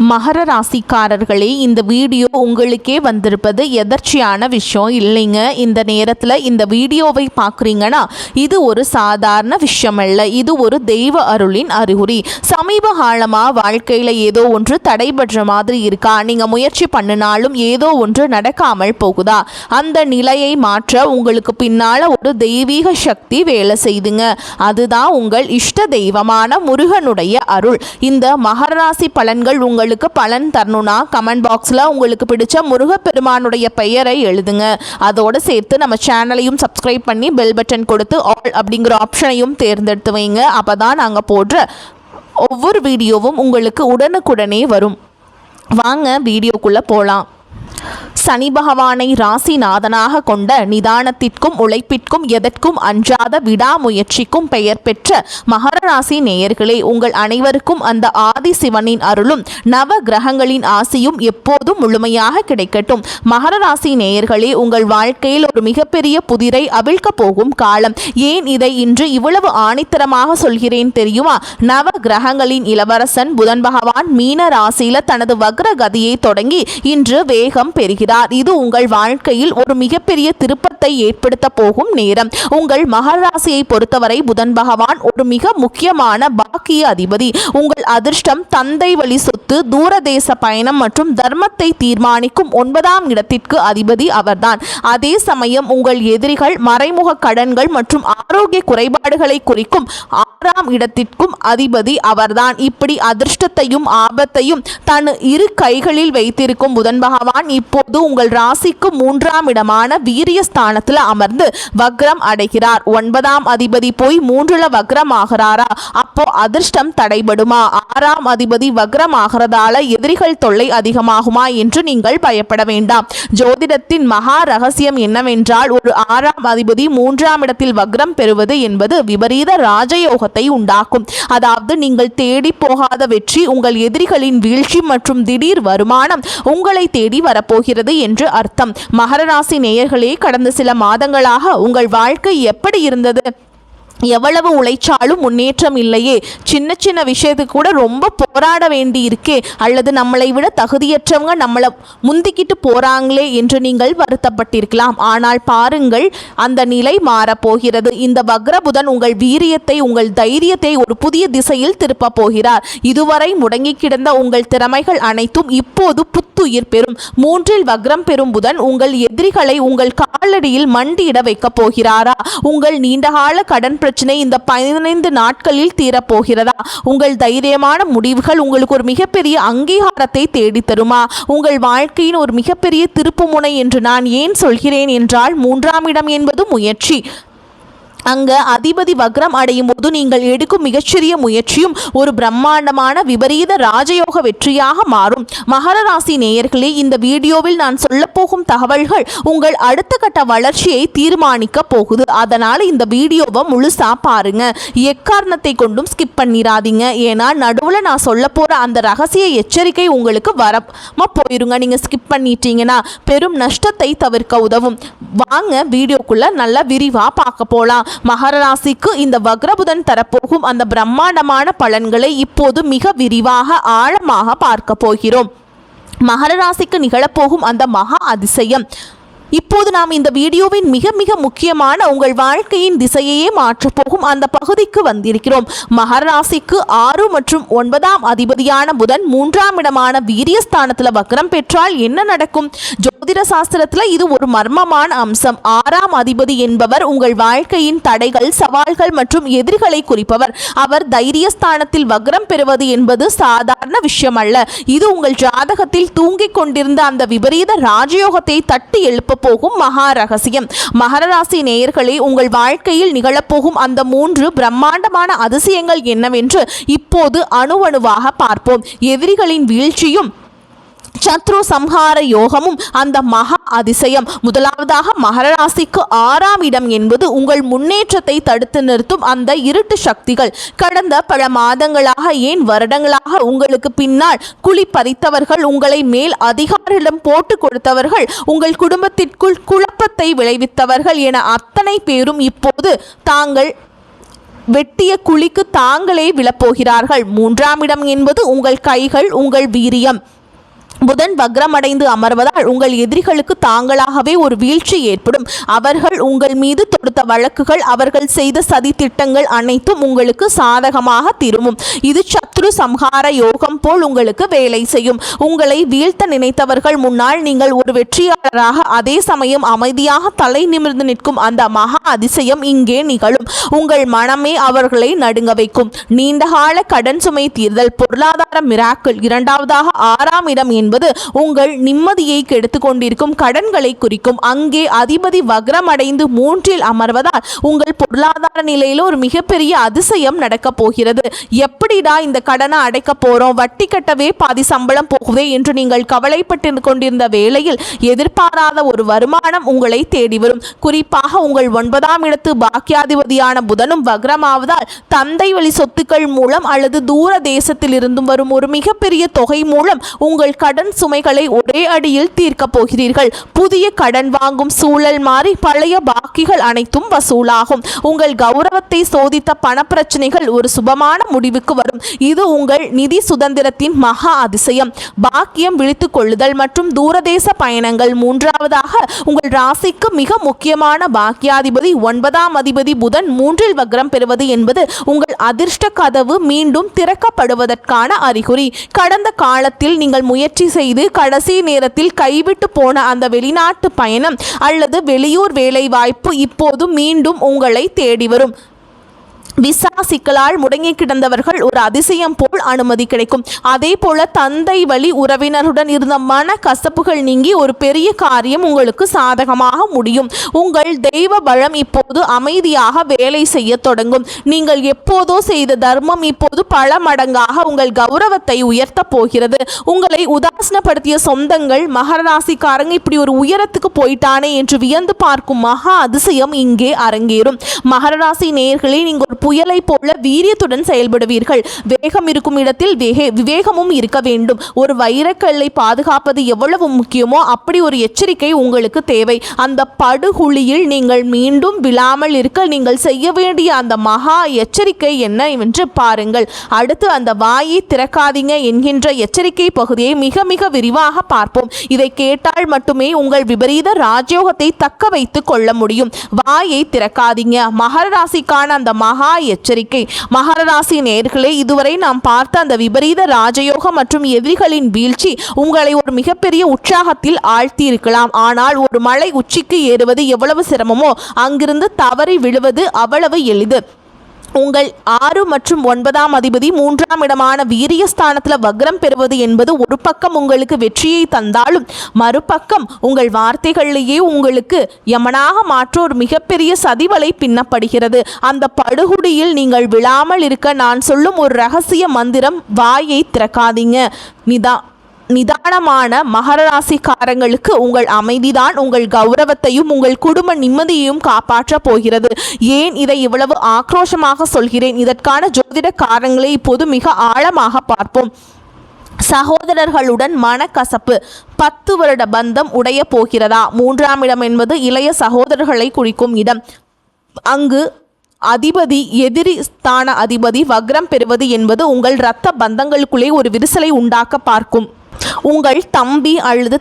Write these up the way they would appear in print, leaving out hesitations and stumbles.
மகர ராசிக்காரர்களே, இந்த வீடியோ உங்களுக்கே வந்திருப்பது எதர்ச்சியான விஷயம் இல்லைங்க. இந்த நேரத்தில் இந்த வீடியோவை பார்க்குறீங்கன்னா இது ஒரு சாதாரண விஷயம் அல்ல, இது ஒரு தெய்வ அருளின் அறிகுறி. சமீப காலமாக வாழ்க்கையில் ஏதோ ஒன்று தடைபடுற மாதிரி இருக்கா? நீங்கள் முயற்சி பண்ணினாலும் ஏதோ ஒன்று நடக்காமல் போகுதா? அந்த நிலையை மாற்ற உங்களுக்கு பின்னால் ஒரு தெய்வீக சக்தி வேலை செய்துங்க. அதுதான் உங்கள் இஷ்ட தெய்வமான முருகனுடைய அருள். இந்த மகர ராசி பலன்கள் உங்களுக்கு பலன் தரணும்னா கமெண்ட் பாக்ஸில் உங்களுக்கு பிடிச்ச முருகப்பெருமானுடைய பெயரை எழுதுங்க. அதோடு சேர்த்து நம்ம சேனலையும் சப்ஸ்கிரைப் பண்ணி பெல் பட்டன் கொடுத்து ஆல் அப்படிங்கிற ஆப்ஷனையும் தேர்ந்தெடுத்து வைங்க. அப்போ தான் நாங்கள் போடுற ஒவ்வொரு வீடியோவும் உங்களுக்கு உடனுக்குடனே வரும். வாங்க வீடியோக்குள்ளே போகலாம். சனி பகவானை ராசிநாதனாக கொண்ட நிதானத்திற்கும் உழைப்பிற்கும் எதற்கும் அஞ்சாத விடாமுயற்சிக்கும் பெயர் பெற்ற மகர ராசி நேயர்களே, உங்கள் அனைவருக்கும் அந்த ஆதி சிவனின் அருளும் நவ கிரகங்களின் ஆசியும் எப்போதும் முழுமையாக கிடைக்கட்டும். மகர ராசி நேயர்களே, உங்கள் வாழ்க்கையில் ஒரு மிகப்பெரிய புதிரை அவிழ்க்க போகும் காலம். ஏன் இதை இன்று இவ்வளவு ஆணித்தரமாக சொல்கிறேன் தெரியுமா? நவ கிரகங்களின் இளவரசன் புதன் பகவான் மீன ராசியில தனது வக்ர கதியை தொடங்கி இன்று வேகம் பெறுகிறார். இது உங்கள் வாழ்க்கையில் ஒரு மிகப்பெரிய திருப்பத்தை ஏற்படுத்த போகும் நேரம். உங்கள் மகர ராசியை பொறுத்தவரை புதன் பகவான் ஒரு மிக முக்கியமான பாக்கிய அதிபதி. உங்கள் அதிர்ஷ்டம், தந்தை வழி சொத்து, தூரதேச பயணம் மற்றும் தர்மத்தை தீர்மானிக்கும் 9ஆம் இடத்திற்கு அதிபதி அவர்தான். அதே சமயம் உங்கள் எதிரிகள், மறைமுக கடன்கள் மற்றும் ஆரோக்கிய குறைபாடுகளை குறிக்கும் 6ஆம் இடத்திற்கும் அதிபதி அவர்தான். இப்படி அதிர்ஷ்டத்தையும் ஆபத்தையும் தன் இரு கைகளில் வைத்திருக்கும் புதன் பகவான் இப்போது உங்கள் ராசிக்கு 3ஆம் இடமான வீரிய ஸ்தானத்தில் அமர்ந்து வக்ரம் அடைகிறார். 9ஆம் அதிபதி போய் 3ல வக்ரம் ஆகிறாரா? அப்போ அதிர்ஷ்டம் தடைபடுமா? 6ஆம் அதிபதி வக்ரம் ஆகிறதால எதிரிகள் தொல்லை அதிகமாகுமா என்று நீங்கள் பயப்பட வேண்டாம். ஜோதிடத்தின் மகா ரகசியம் என்னவென்றால், ஒரு 6ஆம் அதிபதி 3ஆம் இடத்தில் வக்ரம் பெறுவது என்பது விபரீத ராஜயோகத்தை உண்டாக்கும். அதாவது நீங்கள் தேடி போகாத வெற்றி, உங்கள் எதிரிகளின் வீழ்ச்சி மற்றும் திடீர் வருமானம் உங்களை தேடி வரப்போகிறது என்று அர்த்தம். மகர ராசி நேயர்களே, கடந்த சில மாதங்களாக உங்கள் வாழ்க்கை எப்படி இருந்தது? எவ்வளவு உழைச்சாலும் முன்னேற்றம் இல்லையே, சின்ன சின்ன விஷயத்துக்கு கூட ரொம்ப போராட வேண்டி இருக்கே, அல்லது நம்மளை விட தகுதியற்றவங்க நம்மளை முந்திக்கிட்டு போறாங்களே என்று நீங்கள் வருத்தப்பட்டிருக்கலாம். ஆனால் பாருங்கள், அந்த நிலை மாறப்போகிறது. இந்த வக்ரபுதன் உங்கள் வீரியத்தை, உங்கள் தைரியத்தை ஒரு புதிய திசையில் திருப்ப போகிறார். இதுவரை முடங்கி கிடந்த உங்கள் திறமைகள் அனைத்தும் இப்போது புத்துயிர் பெறும். 3இல் வக்ரம் பெறும் புதன் உங்கள் எதிரிகளை உங்கள் காலடியில் மண்டியிட வைக்க போகிறாரா? உங்கள் நீண்டகால கடன் பிரச்சனை இந்த 15 நாட்களில் தீரப்போகிறதா? உங்கள் தைரியமான முடிவுகள் உங்களுக்கு ஒரு மிகப்பெரிய அங்கீகாரத்தை தேடி தருமா? உங்கள் வாழ்க்கையின் ஒரு மிகப்பெரிய திருப்புமுனை என்று நான் ஏன் சொல்கிறேன் என்றால், 3ஆம் இடம் என்பது முயற்சி. அங்கே அதிபதி வக்ரம் அடையும் போது நீங்கள் எடுக்கும் மிகச்சிறிய முயற்சியும் ஒரு பிரம்மாண்டமான விபரீத ராஜயோக வெற்றியாக மாறும். மகர ராசி நேயர்களே, இந்த வீடியோவில் நான் சொல்லப்போகும் தகவல்கள் உங்கள் அடுத்த கட்ட வளர்ச்சியை தீர்மானிக்க போகுது. அதனால் இந்த வீடியோவை முழுசா பாருங்க. எக்காரணத்தை கொண்டும் ஸ்கிப் பண்ணிடாதீங்க. ஏன்னா நடுவில் நான் சொல்ல போகிற அந்த ரகசிய எச்சரிக்கை உங்களுக்கு வரமா போயிருங்க. நீங்கள் ஸ்கிப் பண்ணிட்டீங்கன்னா பெரும் நஷ்டத்தை தவிர்க்க உதவும். வாங்க வீடியோக்குள்ள நல்லா விரிவாக பார்க்க போகலாம். மகர ராசிக்கு இந்த வக்ரபுதன் தரப்போகும் அந்த பிரம்மாண்டமான பலன்களை இப்போது மிக விரிவாக ஆழமாக பார்க்க போகிறோம். மகர ராசிக்கு நிகழப்போகும் அந்த மகா அதிசயம். இப்போது நாம் இந்த வீடியோவின் மிக மிக முக்கியமான உங்கள் வாழ்க்கையின் திசையையே மாற்றப்போகும் அந்த பகுதிக்கு வந்திருக்கிறோம். மகர ராசிக்கு 6 மற்றும் 9ஆம் அதிபதியான புதன் 3ஆம் இடமான வீரியஸ்தானத்தில் வக்ரம் பெற்றால் என்ன நடக்கும்? ஜோதிட சாஸ்திரத்தில் இது ஒரு மர்மமான அம்சம். 6ஆம் அதிபதி என்பவர் உங்கள் வாழ்க்கையின் தடைகள், சவால்கள் மற்றும் எதிரிகளை குறிப்பவர். அவர் தைரியஸ்தானத்தில் வக்ரம் பெறுவது என்பது சாதாரண விஷயம் அல்ல. இது உங்கள் ஜாதகத்தில் தூங்கிக் கொண்டிருந்த அந்த விபரீத ராஜயோகத்தை தட்டி எழுப்ப போகும் மகா ரகசியம். மகர ராசி நேயர்களே, உங்கள் வாழ்க்கையில் நிகழப்போகும் அந்த 3 பிரம்மாண்டமான அதிசயங்கள் என்னவென்று இப்போது அணுவணுவாக பார்ப்போம். எதிரிகளின் வீழ்ச்சியும் சத்ரு சம்ஹார யோகமும் அந்த மகா அதிசயம். முதலாவதாக மகர ராசிக்கு 6ஆம் இடம் என்பது உங்கள் முன்னேற்றத்தை தடுத்து நிறுத்தும் அந்த இருட்டு சக்திகள். கடந்த பல மாதங்களாக, ஏன் வருடங்களாக உங்களுக்கு பின்னால் குழி பறித்தவர்கள், உங்களை மேல் அதிகாரியிடம் போட்டு கொடுத்தவர்கள், உங்கள் குடும்பத்திற்குள் குழப்பத்தை விளைவித்தவர்கள் என அத்தனை பேரும் இப்போது தாங்கள் வெட்டிய குழிக்கு தாங்களே விழப்போகிறார்கள். 3ஆம் இடம் என்பது உங்கள் கைகள், உங்கள் வீரியம். புதன் வக்ரமடைந்து அமர்வதால் உங்கள் எதிரிகளுக்கு தாங்களாகவே ஒரு வீழ்ச்சி ஏற்படும். அவர்கள் உங்கள் மீது தொடுத்த வழக்குகள், அவர்கள் செய்த சதி திட்டங்கள் அனைத்தும் உங்களுக்கு சாதகமாக திரும்பும். இது சத்ரு சம்ஹார யோகம் போல் உங்களுக்கு வேலை செய்யும். உங்களை வீழ்த்த நினைத்தவர்கள் முன்னால் நீங்கள் ஒரு வெற்றியாளராக, அதே சமயம் அமைதியாக தலை நிமிர்ந்து நிற்கும் அந்த மகா அதிசயம் இங்கே நிகழும். உங்கள் மனமே அவர்களை நடுங்க வைக்கும். நீண்டகால கடன் சுமை தீர்தல், பொருளாதார மிராக்கிள். 2ஆவதாக 6ஆம் இடம் என்பது உங்கள் நிம்மதியை கெடுத்துக் கொண்டிருக்கும் கடன்களை குறிக்கும். அங்கே அதிபதி வக்ரமடைந்து 3இல் அமர்வதால் உங்கள் பொருளாதார நிலையில ஒரு மிகப்பெரிய அதிசயம் நடக்க போகிறது. எப்படிடா இந்த கடனை அடைக்க போறோம், வட்டி கட்டவே பாதி சம்பளம் போகுதே என்று நீங்கள் கவலைப்பட்டு கொண்டிருந்த வேளையில் எதிர்பாராத ஒரு வருமானம் உங்களை தேடி வரும். குறிப்பாக உங்கள் 9ஆம் இடத்து பாக்கியாதிபதியான புதனும் வக்ரமாவதால் தந்தை வழி சொத்துக்கள் மூலம் அல்லது தூர தேசத்தில் இருந்தும் வரும் ஒரு மிகப்பெரிய தொகை மூலம் உங்கள் கடன் சுமைகளை ஒரே அடியில் தீர்க்க போகிறீர்கள். புதிய கடன் வாங்கும் சூழல் மாறி பழைய பாக்கிகள் அனைத்தும் வசூலாகும். உங்கள் கௌரவத்தை சோதித்த பண பிரச்சனைகள் ஒரு சுபமான முடிவுக்கு வரும். இது உங்கள் நிதி சுதந்திரத்தின் மகா அதிசயம். பாக்கியம் விழித்துக் கொள்ளுதல் மற்றும் தூரதேச பயணங்கள். 3ஆவதாக உங்கள் ராசிக்கு மிக முக்கியமான பாக்கியாதிபதி 9ஆம் அதிபதி புதன் 3இல் வக்ரம் பெறுவது என்பது உங்கள் அதிர்ஷ்ட கதவு மீண்டும் திறக்கப்படுவதற்கான அறிகுறி. கடந்த காலத்தில் நீங்கள் முயற்சி செய்து கடைசி நேரத்தில் கைவிட்டு போன அந்த வெளிநாட்டு பயணம் அல்லது வெளியூர் வேலை வாய்ப்பு இப்போது மீண்டும் உங்களை தேடி வரும். விசா சிக்கலால் முடங்கி கிடந்தவர்கள் ஒரு அதிசயம் போல் அனுமதி கிடைக்கும். அதே போல தந்தை வழி உறவினருடன் இருந்த மன கசப்புகள் நீங்கி ஒரு பெரிய காரியம் உங்களுக்கு சாதகமாக முடியும். உங்கள் தெய்வ பலம் இப்போது அமைதியாக வேலை செய்ய தொடங்கும். நீங்கள் எப்போதோ செய்த தர்மம் இப்போது பல மடங்காக உங்கள் கௌரவத்தை உயர்த்த போகிறது. உங்களை உதாசனப்படுத்திய சொந்தங்கள், மகர ராசிக்காரங்க இப்படி ஒரு உயரத்துக்கு போயிட்டானே என்று வியந்து பார்க்கும் மகா அதிசயம் இங்கே அரங்கேறும். மகர ராசி நேயர்களே, நீங்கள் ஒரு புயலை போல வீரியத்துடன் செயல்படுவீர்கள். வேகம் இருக்கும் இடத்தில் விவேகமும் இருக்க வேண்டும். ஒரு வைரக்கல்லை பாதுகாப்பது எவ்வளவு முக்கியமோ அப்படி ஒரு எச்சரிக்கை உங்களுக்கு தேவை. அந்த படுகுழியில் நீங்கள் மீண்டும் விழாமல் இருக்க நீங்கள் செய்ய வேண்டிய அந்த மகா எச்சரிக்கை என்ன என்று பாருங்கள். அடுத்து அந்த வாயை திறக்காதீங்க என்கின்ற எச்சரிக்கை பகுதியை மிக மிக விரிவாக பார்ப்போம். இதை கேட்டால் மட்டுமே உங்கள் விபரீத ராஜயோகத்தை தக்க வைத்துக் கொள்ள முடியும். வாயை திறக்காதீங்க. மகர ராசிக்கான அந்த மகா எச்சரிக்கை. மகர ராசி நேயர்களே, இதுவரை நாம் பார்த்த அந்த விபரீத ராஜயோகம் மற்றும் எதிரிகளின் வீழ்ச்சி உங்களை ஒரு மிகப்பெரிய உற்சாகத்தில் ஆழ்த்தி இருக்கலாம். ஆனால் ஒரு மலை உச்சிக்கு ஏறுவது எவ்வளவு சிரமமோ அங்கிருந்து தவறி விழுவது அவ்வளவு எளிது. உங்கள் 6 மற்றும் 9ஆம் அதிபதி 3ஆம் இடமான வீரியஸ்தானத்தில் வக்ரம் பெறுவது என்பது ஒரு பக்கம் உங்களுக்கு வெற்றியை தந்தாலும் மறுபக்கம் உங்கள் வார்த்தைகளிலேயே உங்களுக்கு யமனாக மாற்ற ஒரு மிகப்பெரிய சதிவலை பின்னப்படுகிறது. அந்த படுகுடியில் நீங்கள் விழாமல் இருக்க நான் சொல்லும் ஒரு ரகசிய மந்திரம்: வாயை திறக்காதீங்க. நிதானமான மகர ராசிக்காரங்களுக்கு உங்கள் அமைதிதான் உங்கள் கௌரவத்தையும் உங்கள் குடும்ப நிம்மதியையும் காப்பாற்ற போகிறது. ஏன் இதை இவ்வளவு ஆக்ரோஷமாக சொல்கிறேன்? இதற்கான ஜோதிட காரணங்களை இப்போது மிக ஆழமாக பார்ப்போம். சகோதரர்களுடன் மனக்கசப்பு. 10 வருட பந்தம் உடைய போகிறதா? 3ஆம் இடம் என்பது இளைய சகோதரர்களை குறிக்கும் இடம். அங்கு அதிபதி, எதிரி ஸ்தான அதிபதி வக்ரம் பெறுவது என்பது உங்கள் இரத்த பந்தங்களுக்குள்ளே ஒரு விரிசலை உண்டாக்க பார்க்கும். உங்கள் தம்பி அல்லது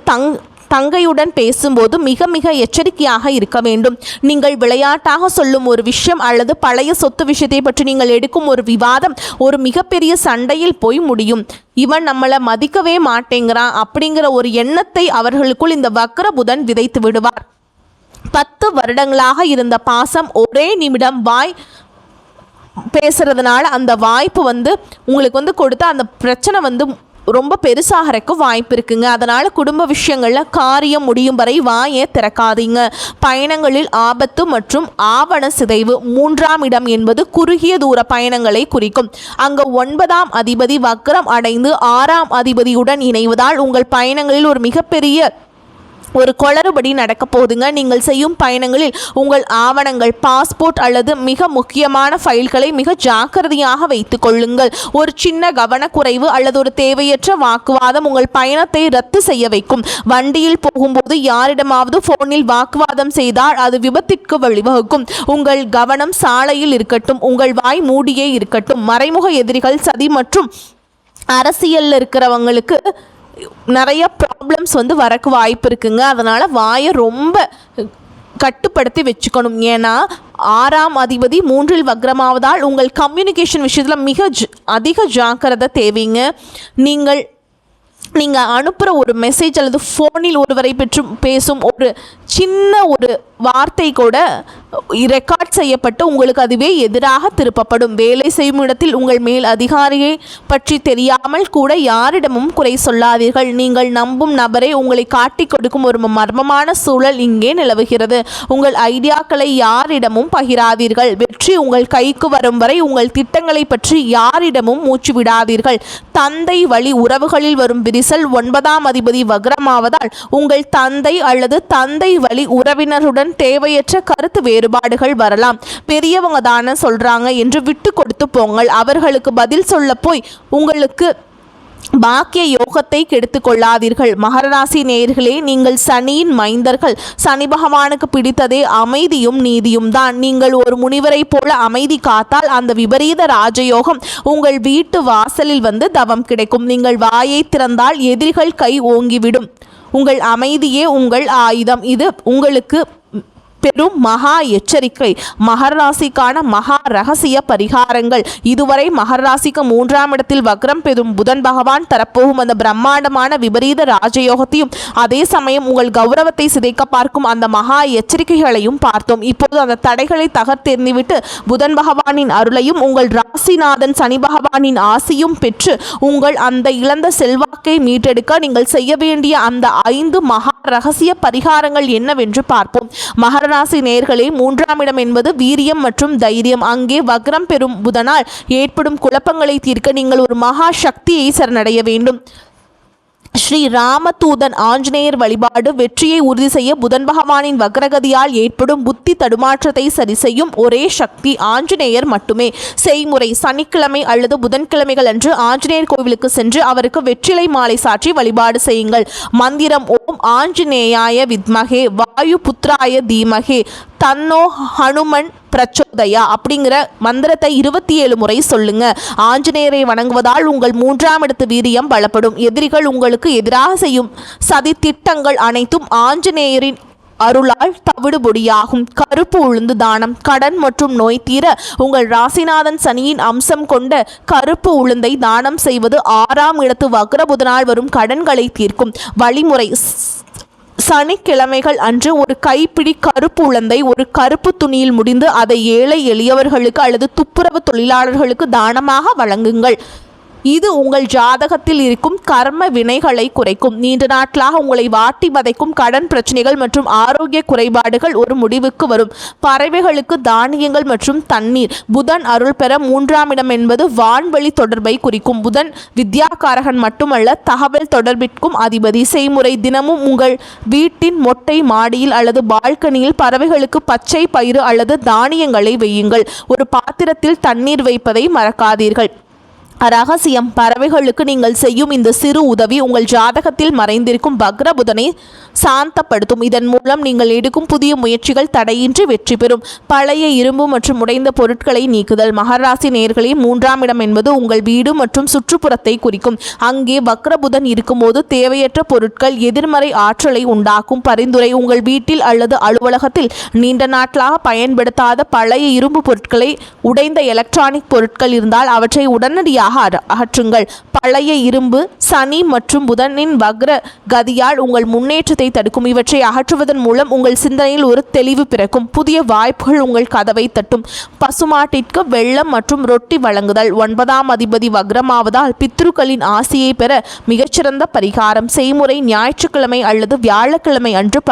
தங்கையுடன் பேசும்போது மிக மிக எச்சரிக்கையாக இருக்க வேண்டும். நீங்கள் விளையாட்டாக சொல்லும் ஒரு விஷயம் அல்லது பழைய சொத்து விஷயத்தை பற்றி நீங்கள் எடுக்கும் ஒரு விவாதம் ஒரு மிகப்பெரிய சண்டையில் போய் முடியும். இவன் நம்மளை மதிக்கவே மாட்டேங்கிறான் அப்படிங்கிற ஒரு எண்ணத்தை அவர்களுக்குள் இந்த வக்ர புதன் விதைத்து விடுவார். 10 வருடங்களாக இருந்த பாசம் ஒரே நிமிடம் வாய் பேசுறதுனால அந்த வாய்ப்பு உங்களுக்கு கொடுத்த அந்த பிரச்சனை ரொம்ப பெருசாகிறதுக்கு வாய்ப்பு இருக்குங்க. அதனால் குடும்ப விஷயங்களில் காரியம் முடியும் வரை வாயை திறக்காதீங்க. பயணங்களில் ஆபத்து மற்றும் ஆவண சிதைவு. 3ஆம் இடம் என்பது குறுகிய தூர பயணங்களை குறிக்கும். அங்கு 9ஆம் அதிபதி வக்ரம் அடைந்து 6ஆம் அதிபதியுடன் இணைவதால் உங்கள் பயணங்களில் ஒரு மிகப்பெரிய ஒரு குளறுபடி நடக்க போதுங்க. நீங்கள் செய்யும் பயணங்களில் உங்கள் ஆவணங்கள், பாஸ்போர்ட் அல்லது மிக முக்கியமான ஃபைல்களை மிக ஜாக்கிரதையாக வைத்துக் கொள்ளுங்கள். ஒரு சின்ன கவனக்குறைவு அல்லது ஒரு தேவையற்ற வாக்குவாதம் உங்கள் பயணத்தை ரத்து செய்ய வைக்கும். வண்டியில் போகும்போது யாரிடமாவது போனில் வாக்குவாதம் செய்தால் அது விபத்திற்கு வழிவகுக்கும். உங்கள் கவனம் சாலையில் இருக்கட்டும், உங்கள் வாய் மூடியே இருக்கட்டும். மறைமுக எதிரிகள், சதி மற்றும் அரசியலில் இருக்கிறவங்களுக்கு நிறைய ப்ராப்ளம்ஸ் வரக்கு வாய்ப்பு இருக்குங்க. அதனால் வாயை ரொம்ப கட்டுப்படுத்தி வச்சுக்கணும். ஏன்னா 6ஆம் அதிபதி 3இல் வக்ரமாவதால் உங்கள் கம்யூனிகேஷன் விஷயத்தில் மிக அதிக ஜாக்கிரதை தேவைங்க. நீங்கள் அனுப்புகிற ஒரு மெசேஜ் அல்லது ஃபோனில் ஒருவரை பற்றி பேசும் ஒரு சின்ன ஒரு வார்த்தை கூட ரெக்கார்ட் செய்யப்பட்டு உங்களுக்கு அதுவே எதிராக திருப்பப்படும். வேலை செய்யும் இடத்தில் உங்கள் மேல் அதிகாரியை பற்றி தெரியாமல் கூட யாரிடமும் குறை சொல்லாதீர்கள். நீங்கள் நம்பும் நபரை உங்களை காட்டி கொடுக்கும் ஒரு மர்மமான சூழல் இங்கே நிலவுகிறது. உங்கள் ஐடியாக்களை யாரிடமும் பகிராதீர்கள். வெற்றி உங்கள் கைக்கு வரும் வரை உங்கள் திட்டங்களை பற்றி யாரிடமும் மூச்சு விடாதீர்கள். தந்தை வழி உறவுகளில் வரும் விரிசல் 9ஆம் அதிபதி வக்ரமாவதால் உங்கள் தந்தை அல்லது தந்தை வழி உறவினருடன் தேவையற்ற கருத்து வேறுபாடுகள் வரலாம். பெரியவங்க தானே சொல்றாங்க என்று விட்டு கொடுத்து போங்கள். அவர்களுக்கு பதில் சொல்ல போய் உங்களுக்கு பாக்கிய யோகத்தை கெடுத்து கொள்ளாதீர்கள். மகர ராசி நேயர்களே, நீங்கள் சனியின் மைந்தர்கள். சனி பகவானுக்கு பிடித்ததே அமைதியும் நீதியும் தான். நீங்கள் ஒரு முனிவரை போல அமைதி காத்தால் அந்த விபரீத ராஜயோகம் உங்கள் வீட்டு வாசலில் தவம் கிடைக்கும். நீங்கள் வாயை திறந்தால் எதிரிகள் கை ஓங்கிவிடும். உங்கள் அமைதியே உங்கள் ஆயுதம். இது உங்களுக்கு பெரும் மகா எச்சரிக்கை. மகர ராசிக்கான மகா ரகசிய பரிகாரங்கள். இதுவரை மகர ராசிக்கு 3ஆம் இடத்தில் வக்ரம் பெறும் புதன் பகவான் தரப்போகும் அந்த பிரம்மாண்டமான விபரீத ராஜயோகத்தையும் அதே சமயம் உங்கள் கௌரவத்தை சிதைக்க பார்க்கும் அந்த மகா எச்சரிக்கைகளையும் பார்த்தோம். இப்போது அந்த தடைகளை தகர்த்தெறிந்துவிட்டு புதன் பகவானின் அருளையும் உங்கள் ராசிநாதன் சனி பகவானின் ஆசியும் பெற்று உங்கள் அந்த இழந்த செல்வாக்கை மீட்டெடுக்க நீங்கள் செய்ய வேண்டிய அந்த 5 மகா ரகசிய பரிகாரங்கள் என்னவென்று பார்ப்போம். மகர ராசி நேயர்களே, 3ஆம் இடம் என்பது வீரியம் மற்றும் தைரியம். அங்கே வக்ரம் பெறும் புதனால் ஏற்படும் குழப்பங்களை தீர்க்க நீங்கள் ஒரு மகா சக்தியை சரணடைய வேண்டும். ஸ்ரீ ராமதூதன் ஆஞ்சநேயர் வழிபாடு வெற்றியை உறுதி செய்ய புதன் பகவானின் வக்ரகதியால் ஏற்படும் புத்தி தடுமாற்றத்தை சரி செய்யும் ஒரே சக்தி ஆஞ்சநேயர் மட்டுமே. செய்முறை: சனிக்கிழமை அல்லது புதன்கிழமைகள் அன்று ஆஞ்சநேயர் கோவிலுக்கு சென்று அவருக்கு வெற்றிலை மாலை சாற்றி வழிபாடு செய்யுங்கள். மந்திரம்: ஓம் ஆஞ்சநேயாய வித்மகே வாயு புத்ராய தீமகே தன்னோ ஹனுமன் பிரச்சோதயா அப்படிங்கிற மந்திரத்தை 27 முறை சொல்லுங்க. ஆஞ்சநேயரை வணங்குவதால் உங்கள் 3ஆம் இடத்து வீரியம் பலப்படும். எதிரிகள் உங்களுக்கு எதிராக செய்யும் சதி திட்டங்கள் அனைத்தும் ஆஞ்சநேயரின் அருளால் தவிடுபொடியாகும். கருப்பு உளுந்து தானம். கடன் மற்றும் நோய் தீர உங்கள் ராசிநாதன் சனியின் அம்சம் கொண்ட கருப்பு உளுந்தை தானம் செய்வது 6ஆம் இடத்து வக்ரபுதனால் வரும் கடன்களை தீர்க்கும். வழிமுறை: சனிக்கிழமைகள் அன்று ஒரு கைப்பிடி கருப்பு உளுந்தை ஒரு கருப்பு துணியில் முடிந்து அதை ஏழை எளியவர்களுக்கு அல்லது துப்புரவு தொழிலாளர்களுக்கு தானமாக வழங்குங்கள். இது உங்கள் ஜாதகத்தில் இருக்கும் கர்ம வினைகளை குறைக்கும். நீண்ட நாட்களாக உங்களை வாட்டி வதைக்கும் கடன் பிரச்சனைகள் மற்றும் ஆரோக்கிய குறைபாடுகள் ஒரு முடிவுக்கு வரும். பறவைகளுக்கு தானியங்கள் மற்றும் தண்ணீர். புதன் அருள் பெற 3ஆம் இடம் என்பது வான்வெளி தொடர்பை குறிக்கும். புதன் வித்யாகாரகன் மட்டுமல்ல, தகவல் தொடர்பிற்கும் அதிபதி. செய்முறை: தினமும் உங்கள் வீட்டின் மொட்டை மாடியில் அல்லது பால்கனியில் பறவைகளுக்கு பச்சை பயிறு அல்லது தானியங்களை வையுங்கள். ஒரு பாத்திரத்தில் தண்ணீர் வைப்பதை மறக்காதீர்கள். ரகசியம்: பறவைகளுக்கு நீங்கள் செய்யும் இந்த சிறு உதவி உங்கள் ஜாதகத்தில் மறைந்திருக்கும் வக்ர புதனை சாந்தப்படுத்தும். இதன் மூலம் நீங்கள் எடுக்கும் புதிய முயற்சிகள் தடையின்றி வெற்றி பெறும். பழைய இரும்பு மற்றும் உடைந்த பொருட்களை நீக்குதல். மகர ராசி நேயர்களே, 3ஆம் இடம் என்பது உங்கள் வீடு மற்றும் சுற்றுப்புறத்தை குறிக்கும். அங்கே வக்ர புதன் இருக்கும்போது தேவையற்ற பொருட்கள் எதிர்மறை ஆற்றலை உண்டாக்கும். பரிந்துரை: உங்கள் வீட்டில் அல்லது அலுவலகத்தில் நீண்ட நாட்களாக பயன்படுத்தாத பழைய இரும்பு பொருட்களை, உடைந்த எலக்ட்ரானிக் பொருட்கள் இருந்தால் அவற்றை உடனடியாக அகற்றுங்கள். பழைய இரும்பு சனி மற்றும் புதனின் வக்ர கதியால் உங்கள் முன்னேற்றத்தை தடுக்கும். இவற்றை அகற்றுவதன் மூலம் உங்கள் சிந்தனையில் ஒரு தெளிவு பிறக்கும். புதிய வாய்ப்புகள் உங்கள் கதவை தட்டும். பசுமாட்டிற்கு வெள்ளம் மற்றும் ரொட்டி வழங்குதல். 9ஆம் அதிபதி வக்ரமாவதால் பித்ருக்களின் ஆசியை பெற மிகச்சிறந்த பரிகாரம். செய்முறை: ஞாயிற்றுக்கிழமை அல்லது வியாழக்கிழமை அன்று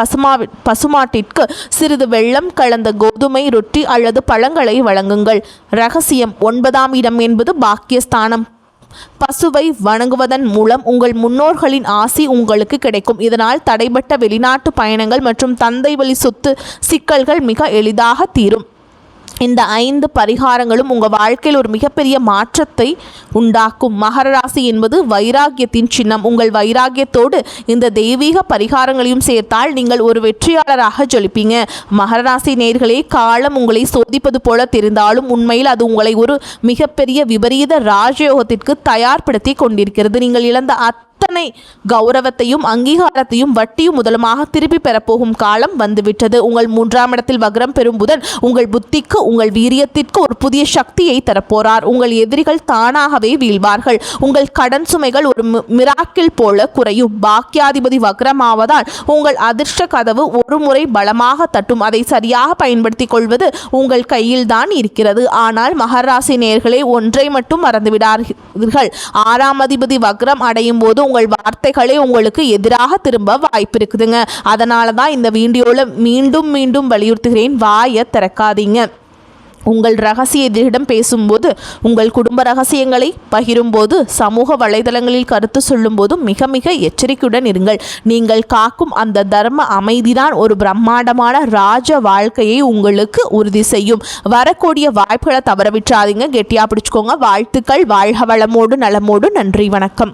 பசுமாட்டிற்கு சிறிது வெள்ளம் கலந்த கோதுமை ரொட்டி அல்லது பழங்களை வழங்குங்கள். ரகசியம்: 9ஆம் இடம் என்பது பாக்கியஸ்தானம். பசுவை வணங்குவதன் மூலம் உங்கள் முன்னோர்களின் ஆசி உங்களுக்கு கிடைக்கும். இதனால் தடைபட்ட வெளிநாட்டு பயணங்கள் மற்றும் தந்தை வழி சொத்து சிக்கல்கள் மிக எளிதாக தீரும். இந்த 5 பரிகாரங்களும் உங்கள் வாழ்க்கையில் ஒரு மிகப்பெரிய மாற்றத்தை உண்டாக்கும். மகர ராசி என்பது வைராகியத்தின் சின்னம். உங்கள் வைராகியத்தோடு இந்த தெய்வீக பரிகாரங்களையும் சேர்த்தால் நீங்கள் ஒரு வெற்றியாளராக ஜொலிப்பீங்க. மகர ராசி நேயர்களே, காலம் உங்களை சோதிப்பது போல தெரிந்தாலும் உண்மையில் அது உங்களை ஒரு மிகப்பெரிய விபரீத ராஜயோகத்திற்கு தயார்படுத்தி கொண்டிருக்கிறது. நீங்கள் இழந்த அத்தனை கௌரவத்தையும் அங்கீகாரத்தையும் வட்டியும் முதலமாக திருப்பி பெறப்போகும் காலம் வந்துவிட்டது. உங்கள் 3ஆம் இடத்தில் வக்ரம் பெறும் புதன் உங்கள் புத்திக்கு உங்கள் வீரியத்திற்கு ஒரு புதிய சக்தியை தரப்போறார். உங்கள் எதிரிகள் தானாகவே வீழ்வார்கள். உங்கள் கடன் சுமைகள் ஒரு மிராக்கிள் போல குறையும். பாக்கியாதிபதி வக்ரமாவதால் உங்கள் அதிர்ஷ்ட கதவு ஒரு முறை பலமாக தட்டும். அதை சரியாக பயன்படுத்திக் கொள்வது உங்கள் கையில் தான் இருக்கிறது. ஆனால் மகர ராசி நேயர்களே, ஒன்றை மட்டும் மறந்துவிடாதீர்கள். 6ஆம் அதிபதி வக்ரம் அடையும் போது உங்கள் வார்த்தைகளே உங்களுக்கு எதிராக திரும்ப வாய்ப்பு இருக்குதுங்க. அதனால தான் இந்த வீடியோவில் மீண்டும் வலியுறுத்துகிறேன், வாயை திறக்காதீங்க. உங்கள் ரகசிய எதிரிடம் பேசும்போது, உங்கள் குடும்ப ரகசியங்களை பகிரும்போது, சமூக வலைதளங்களில் கருத்து சொல்லும்போது மிக எச்சரிக்கையுடன் இருங்கள். நீங்கள் காக்கும் அந்த தர்ம அமைதிதான் ஒரு பிரம்மாண்டமான ராஜ வாழ்க்கையை உங்களுக்கு உறுதி செய்யும். வரக்கூடிய வாய்ப்புகளை தவற விட்டுறாதீங்க. கெட்டியா பிடிச்சுக்கோங்க. வாழ்த்துக்கள். வாழ்க வளமோடு நலமோடு. நன்றி, வணக்கம்.